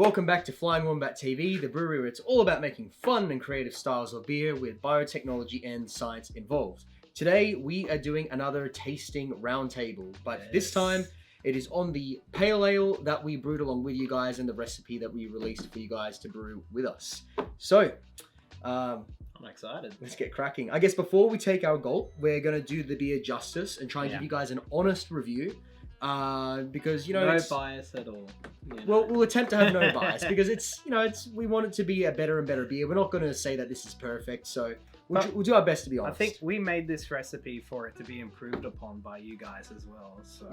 Welcome back to Flying Wombat TV, the brewery where it's all about making fun and creative styles of beer with biotechnology and science involved. Today we are doing another tasting roundtable, but this time it is on the pale ale that we brewed along with you guys and the recipe that we released for you guys to brew with us. So, I'm excited. Let's get cracking. I guess before we take our gulp, we're going to do the beer justice and try and give you guys an honest review. Because, you know, no bias at all. You know. Well, we'll attempt to have no bias because we want it to be a better and better beer. We're not going to say that this is perfect, so we'll do our best to be honest. I think we made this recipe for it to be improved upon by you guys as well. So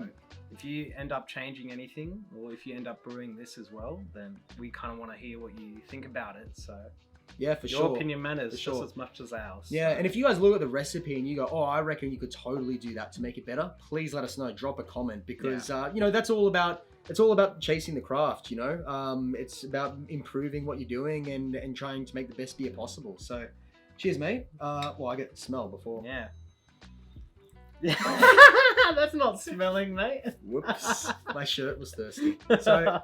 if you end up changing anything, or if you end up brewing this as well, then we kind of want to hear what you think about it. So yeah, for sure. Your opinion matters just as much as ours. Yeah, and if you guys look at the recipe and you go, oh, I reckon you could totally do that to make it better, please let us know. Drop a comment because, you know, that's all about, it's all about chasing the craft, you know? It's about improving what you're doing and trying to make the best beer possible. So, cheers, mate. Well, I get the smell before. Yeah. That's not smelling, mate. Whoops. My shirt was thirsty. So,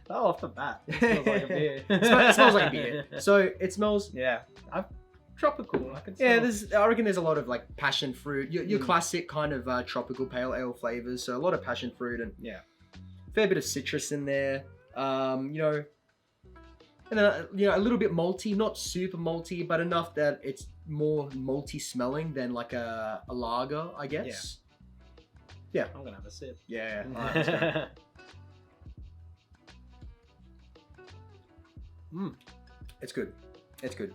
off the bat, it smells like a beer. It smells like a beer. So it smells. Yeah. Tropical. I can smell. Yeah, I reckon there's a lot of like passion fruit, your classic kind of tropical pale ale flavors. So a lot of passion fruit and fair bit of citrus in there. You know, and then a little bit malty, not super malty, but enough that it's more malty smelling than like a lager, I guess. Yeah. I'm gonna have a sip. Yeah. All right, let's go. It's good. It's good.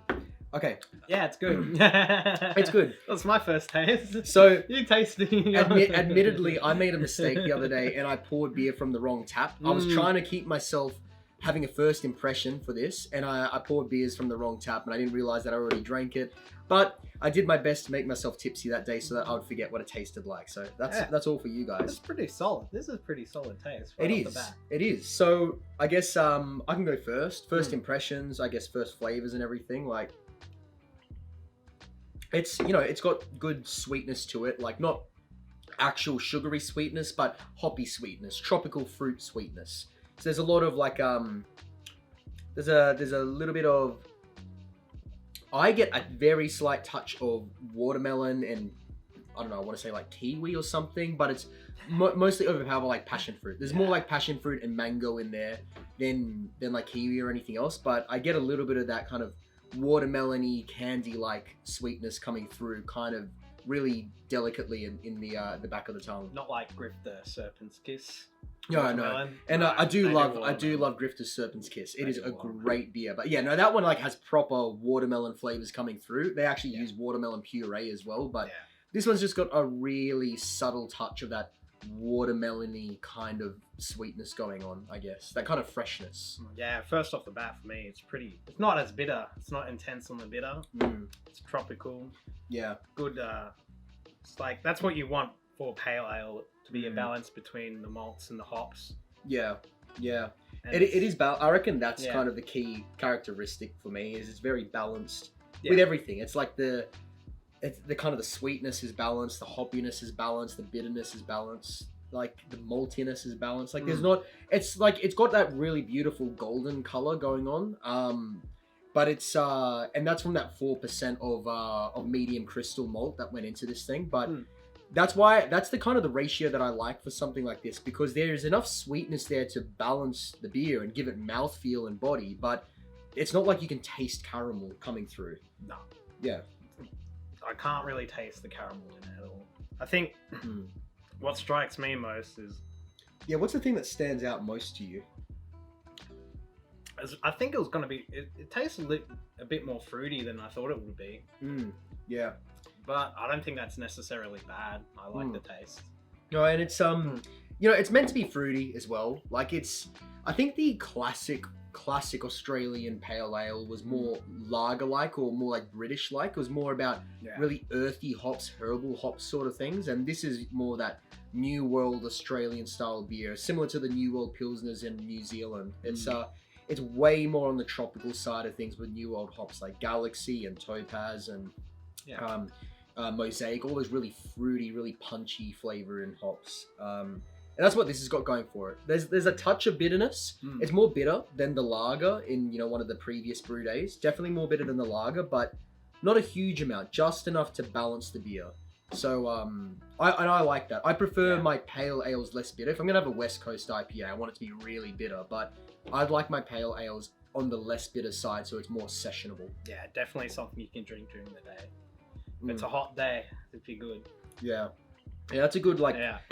Okay. Yeah, it's good. It's good. That's my first taste. So you tasting? Admittedly, I made a mistake the other day and I poured beer from the wrong tap. I was trying to keep myself having a first impression for this, and I poured beers from the wrong tap, and I didn't realize that I already drank it. But I did my best to make myself tipsy that day so that I would forget what it tasted like. So that's all for you guys. It's pretty solid. This is pretty solid taste. It is. It is. So I guess I can go first. First impressions. I guess first flavors and everything. Like it's it's got good sweetness to it. Like not actual sugary sweetness, but hoppy sweetness, tropical fruit sweetness. So there's a lot of like there's a little bit of, I get a very slight touch of watermelon and I don't know, I want to say like kiwi or something, but it's mostly overpowered by like passion fruit. There's more like passion fruit and mango in there than like kiwi or anything else, but I get a little bit of that kind of watermelon-y, candy-like sweetness coming through kind of really delicately in the back of the tongue. Not like Grifter Serpent's Kiss. Yeah, I know. And I do love Grifter's Serpent's Kiss. It is a great beer. But yeah, no, that one like has proper watermelon flavors coming through. They actually use watermelon puree as well, but this one's just got a really subtle touch of that watermelon-y kind of sweetness going on, I guess. That kind of freshness. Yeah, first off the bat for me, it's not as bitter. It's not intense on the bitter. It's tropical. Yeah. Good, it's like, that's what you want for pale ale, to be a balance between the malts and the hops. Yeah, yeah. It is I reckon that's kind of the key characteristic for me, is it's very balanced with everything. It's like the kind of the sweetness is balanced, the hoppiness is balanced, the bitterness is balanced, like the maltiness is balanced. Like there's not, it's like, it's got that really beautiful golden color going on. But it's, and that's from that 4% of medium crystal malt that went into this thing. But that's the kind of the ratio that I like for something like this, because there's enough sweetness there to balance the beer and give it mouthfeel and body, but it's not like you can taste caramel coming through. No. Yeah. I can't really taste the caramel in it at all. I think what strikes me most is... Yeah, what's the thing that stands out most to you? I think it was going to be... It tastes a bit more fruity than I thought it would be. Yeah. But I don't think that's necessarily bad. I like the taste. No, and it's it's meant to be fruity as well. Like I think the classic Australian pale ale was more lager-like or more like British-like. It was more about really earthy hops, herbal hops sort of things. And this is more that New World Australian style beer, similar to the New World Pilsners in New Zealand. It's way more on the tropical side of things with New World hops like Galaxy and Topaz and Mosaic, all those really fruity, really punchy flavor in hops. And that's what this has got going for it. There's a touch of bitterness. It's more bitter than the lager in, you know, one of the previous brew days. Definitely more bitter than the lager, but not a huge amount, just enough to balance the beer. So I like that. I prefer my pale ales less bitter. If I'm gonna have a West Coast IPA, I want it to be really bitter, but I'd like my pale ales on the less bitter side, so it's more sessionable. Yeah, definitely something you can drink during the day. If it's a hot day, it'd be good. Yeah, that's a good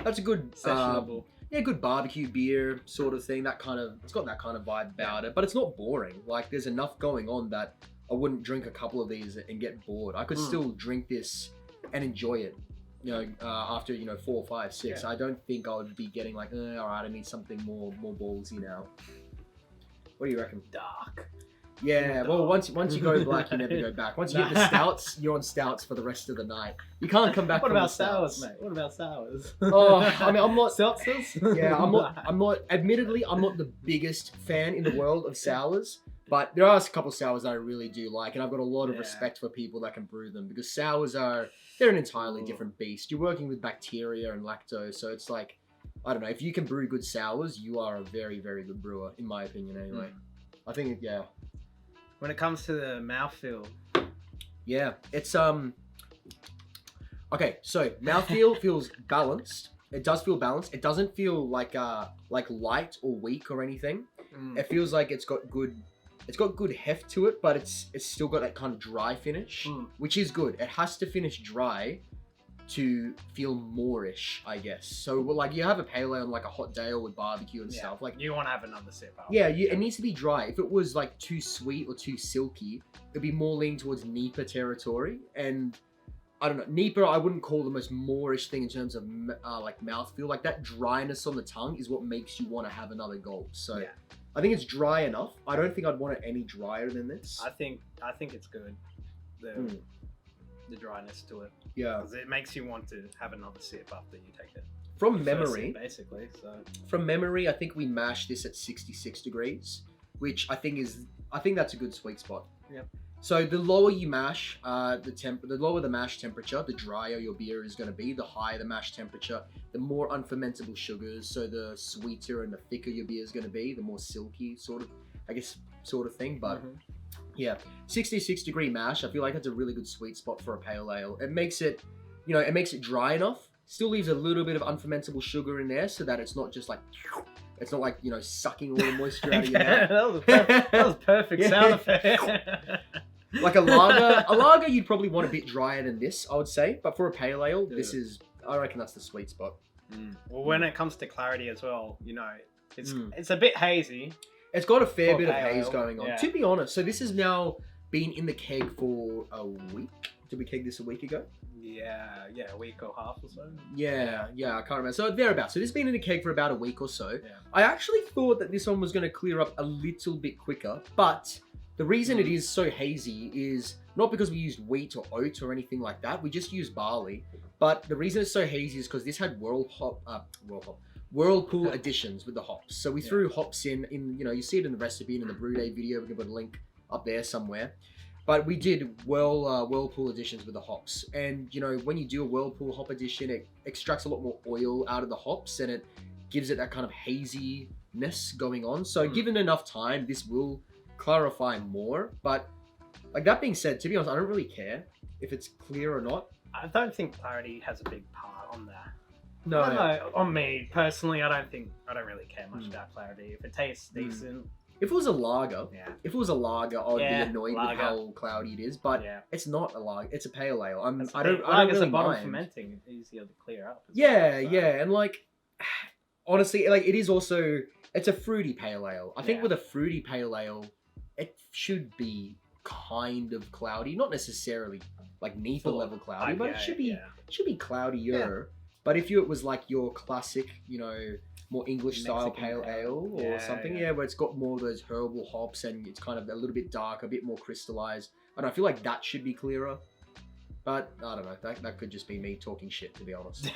that's a good sessionable. Good barbecue beer sort of thing. It's got that kind of vibe about it, but it's not boring. Like there's enough going on that I wouldn't drink a couple of these and get bored. I could still drink this and enjoy it. You know, after 4, 5, 6. I don't think I would be getting like, all right, I need something more ballsy now. What do you reckon? Dark. Yeah, well, once you go black, you never go back. Once you hit the stouts, you're on stouts for the rest of the night. You can't come back. What from about the stouts, sours, mate? What about sours? Oh, I mean, I'm not seltzers. Yeah, I'm not. Admittedly, I'm not the biggest fan in the world of sours, but there are a couple sours that I really do like, and I've got a lot of respect for people that can brew them because sours they're an entirely different beast. You're working with bacteria and lactose, so it's like, I don't know. If you can brew good sours, you are a very, very good brewer, in my opinion. Anyway, I think When it comes to the mouthfeel, it's okay. So mouthfeel feels balanced. It does feel balanced. It doesn't feel like light or weak or anything. It feels like it's got good heft to it, but it's still got that kind of dry finish, which is good. It has to finish dry to feel moreish, I guess. So like you have a pale ale on like a hot day or with barbecue and stuff. Like you want to have another sip. It needs to be dry. If it was like too sweet or too silky, it'd be more leaning towards Nipah territory. And I don't know, Nipah I wouldn't call the most moreish thing in terms of like mouthfeel. Like that dryness on the tongue is what makes you want to have another gulp. So I think it's dry enough. I don't think I'd want it any drier than this. I think it's good. The dryness to it. Yeah. Because it makes you want to have another sip after you take it. From memory, basically. So from memory, I think we mashed this at 66 degrees, which I think that's a good sweet spot. Yep. So the lower you mash, the lower the mash temperature, the drier your beer is going to be. The higher the mash temperature, the more unfermentable sugars. So the sweeter and the thicker your beer is going to be, the more silky sort of thing. But yeah, 66 degree mash. I feel like that's a really good sweet spot for a pale ale. It makes it, dry enough. Still leaves a little bit of unfermentable sugar in there, so that it's not just like. It's not like, sucking all the moisture out of your mouth. that was perfect sound effect. Like a lager you'd probably want a bit drier than this, I would say. But for a pale ale, I reckon that's the sweet spot. Well, when it comes to clarity as well, it's a bit hazy. It's got a fair bit of haze ale. going on. Yeah. To be honest, so this has now been in the keg for a week. Did we keg this a week ago? Yeah, a week or half or so. Yeah, I can't remember. So thereabouts. So this has been in the keg for about a week or so. Yeah. I actually thought that this one was going to clear up a little bit quicker, but the reason it is so hazy is not because we used wheat or oat or anything like that. We just used barley. But the reason it's so hazy is because this had Whirlpool additions with the hops. So we threw hops in, you see it in the recipe and in the brew day video. We can put a link up there somewhere. But we did Whirlpool additions with the hops. And, when you do a Whirlpool hop addition, it extracts a lot more oil out of the hops and it gives it that kind of haziness going on. So given enough time, this will clarify more. But like that being said, to be honest, I don't really care if it's clear or not. I don't think clarity has a big part on that. No. I don't know. On me personally, I don't really care much about clarity. If it tastes decent. If it was a lager, I would be annoyed lager. with how cloudy it is. But it's not a lager; it's a pale ale. I don't really a bottom mind. fermenting, easier to clear up. And like honestly, like it is also it's a fruity pale ale. I think with a fruity pale ale, it should be kind of cloudy, not necessarily like Nipah level cloudy, but it should be cloudier. But if it was like your classic, more English style Mexican pale ale or something, where it's got more of those herbal hops and it's kind of a little bit dark, a bit more crystallized. I feel like that should be clearer. But I don't know, that could just be me talking shit, to be honest.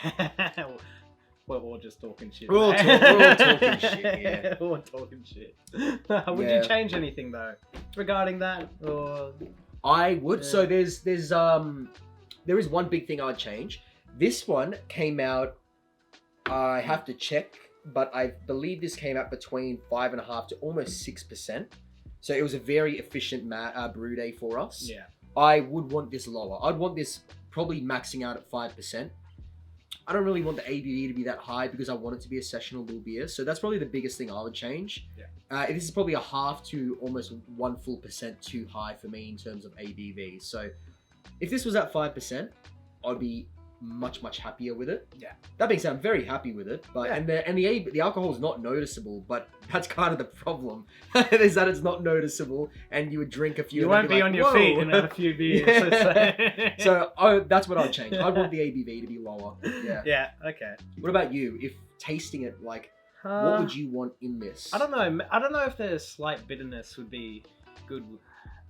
We're all just talking shit. We're all talking shit, yeah. We're all talking shit. Would you change anything though regarding that? Or I would. Yeah. So there is one big thing I'd change. This one came out. I have to check but I believe this came out between 5.5 to almost 6%. So it was a very efficient brew day for us. Yeah. I would want this lower. I'd want this probably maxing out at 5%. I don't really want the ABV to be that high because I want it to be a sessionable beer. So that's probably the biggest thing I would change. Yeah. This is probably a half to almost 1 full percent too high for me in terms of ABV. So if this was at 5%, I'd be much happier with it. Yeah. That being said, I'm very happy with it. But and the alcohol is not noticeable, but that's kind of the problem. Is that it's not noticeable, and you would drink a few. You won't be on your feet in a few beers. Yeah. So that's what I'd change. I'd want the ABV to be lower. Yeah. Yeah. Okay. What about you? If tasting it, like, what would you want in this? I don't know. I don't know if the slight bitterness would be good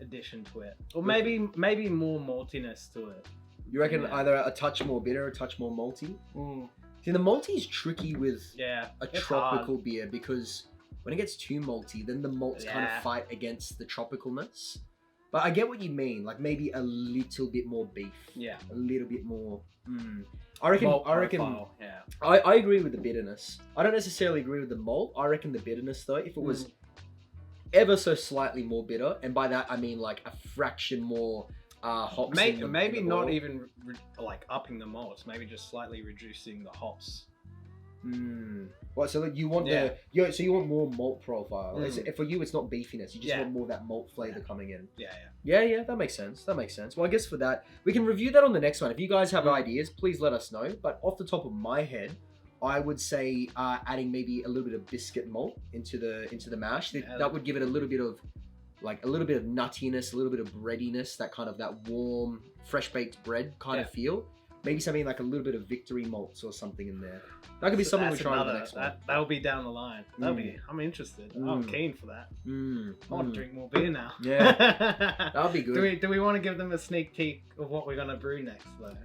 addition to it, or maybe more maltiness to it. You reckon either a touch more bitter, a touch more malty? See, the malty is tricky with a tropical beer because when it gets too malty, then the malts kind of fight against the tropicalness. But I get what you mean, like maybe a little bit more beef. Yeah. A little bit more. I reckon. I agree with the bitterness. I don't necessarily agree with the malt. I reckon the bitterness though, if it was ever so slightly more bitter, and by that I mean like a fraction more. Hops maybe not even like upping the malts, maybe just slightly reducing the hops. Well, so you want so you want more malt profile. For you, it's not beefiness. You just want more of that malt flavor coming in. Yeah. That makes sense. Well, I guess for that, we can review that on the next one. If you guys have ideas, please let us know. But off the top of my head, I would say adding maybe a little bit of biscuit malt into the mash. That would give it a little bit of nuttiness, a little bit of breadiness, that warm, fresh baked bread kind of feel. Maybe something like a little bit of victory malts or something in there. That could be something we'll try on the next one. That'll be down the line. I'm interested. I'm keen for that. I want to drink more beer now. Yeah, that'll be good. Do we want to give them a sneak peek of what we're gonna brew next though?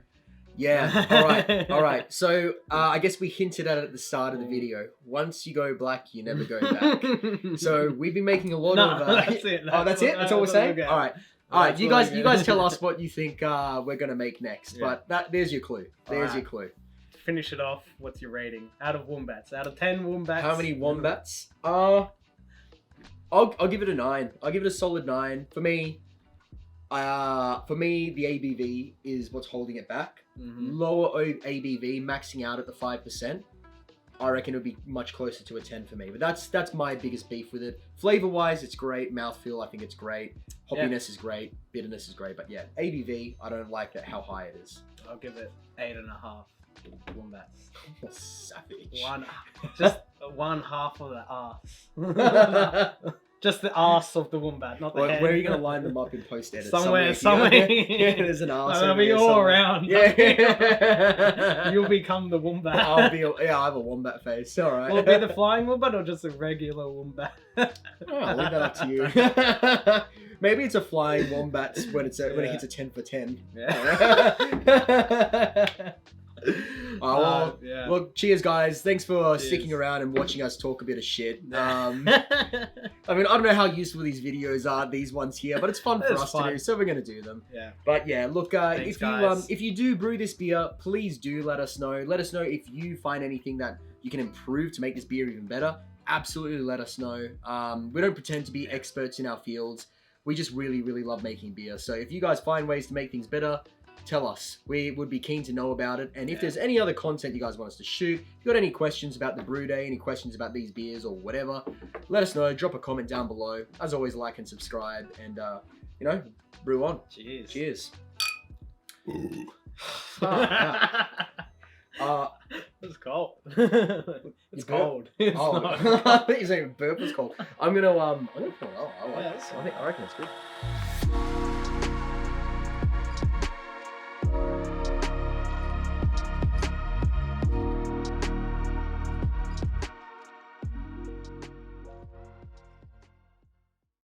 Yeah. All right. So I guess we hinted at it at the start of the video. Once you go black, you never go back. So we've been making a lot of. That's it. That's it. That's all we're saying. All right. You guys tell us what you think we're gonna make next. Yeah. But there's your clue. There's your clue. Finish it off. What's your rating out of wombats? Out of 10 wombats. How many wombats? I'll give it a 9. I'll give it a solid 9. For me, the ABV is what's holding it back. Lower ABV, maxing out at the 5%. I reckon it would be much closer to a 10 for me. But that's my biggest beef with it. Flavor-wise, it's great. Mouthfeel, I think it's great. Hoppiness is great. Bitterness is great. But yeah, ABV, I don't like how high it is. I'll give it 8.5 wombats. Savage. Just one half of the arse. Just the arse of the wombat, not the head. Where are you going to line them up in post-edit? Somewhere. Yeah, there's an arse. They'll be all around. Yeah. You'll become the wombat. I have a wombat face. All right. Will it be the flying wombat or just a regular wombat? I'll leave that up to you. Maybe it's a flying wombat when it hits a 10 for 10. Yeah. Well, cheers, guys. Thanks for sticking around and watching us talk a bit of shit. I mean, I don't know how useful these videos are, these ones here, but it's fun for us to do, so we're going to do them. Yeah. But yeah, look, thanks, if you do brew this beer, please do let us know. Let us know if you find anything that you can improve to make this beer even better. Absolutely let us know. We don't pretend to be experts in our fields. We just really, really love making beer. So if you guys find ways to make things better, tell us. We would be keen to know about it. And if there's any other content you guys want us to shoot, if you've got any questions about the brew day, any questions about these beers or whatever, let us know. Drop a comment down below. As always, like and subscribe. And, brew on. Cheers. Cheers. It's cold. It's cold. I thought you were saying burp was cold. I'm gonna put it on. I reckon it's good.